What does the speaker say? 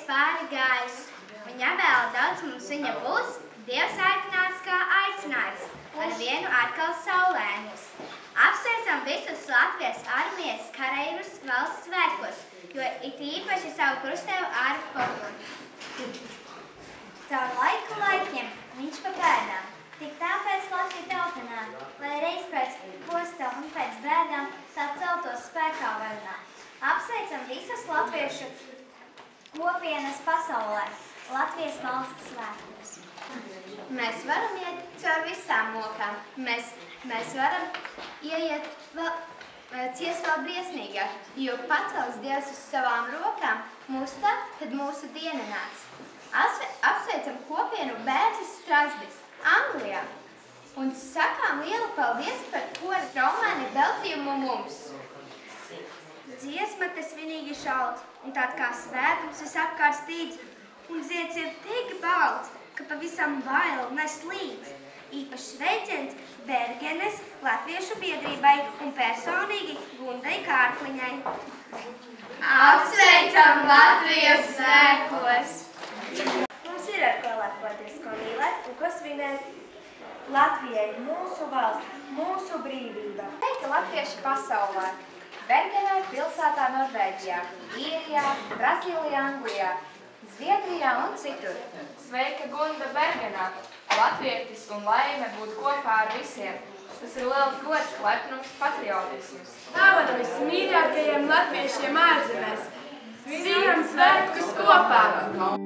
pāri gaisu. Viņa vēl daudz mums viņa būs, Dievs aicinās kā aicinājums, ar vienu atkal saulēnus. Apsveicam visus Latvijas armijas kareivus valsts svētkos, jo it īpaši savu krustēvu ar pogunu. Caur laikiem viņš pagaidām, tik tāpēc Latvija tautinā, lai reiz pēc posta un pēc bēdām tā celtos spēkā vaļnā. Apsveicam visas latviešu kopienas pasaulē, Latvijas valsts svētkos. Mēs varam iet caur visām mokām. Mēs varam ciest vēl briesmīgāk, jo pacels Dievs uz savām rokām mūs tad, kad mūsu diena nāks. Apsveicam kopienu Bērces Strasdi, Anglijā, un sakām lielu paldies par koras romāni veltījumu mums. Dziesma te svinīgi šauc, un tād kā svētums visapkārt stīdz, un zieds ir tik balts, ka pavisam bail nes līdz. Īpašs sveiciens Bergenes latviešu biedrībai un personīgi Gundai Kārkliņai. Apsveicam Latvijas svētkos! Mums ir ar ko lepoties, ko mīlēt un ko svinēt. Latvijai mūsu valsts, mūsu brīvība. Sveiki latvieši pasaulē! Bergenē pilsētā Norvēģijā, Īrijā, Brazīlijā, Anglijā, Zviedrijā un citur. Sveika Gunda Bergenā! Latvietis un laime būt kopā ar visiem. Tas ir liels gods, lepnums, patriotisms. Dāvana vismīļākajiem latviešiem ārzemēs. Svinam svētkus kopā!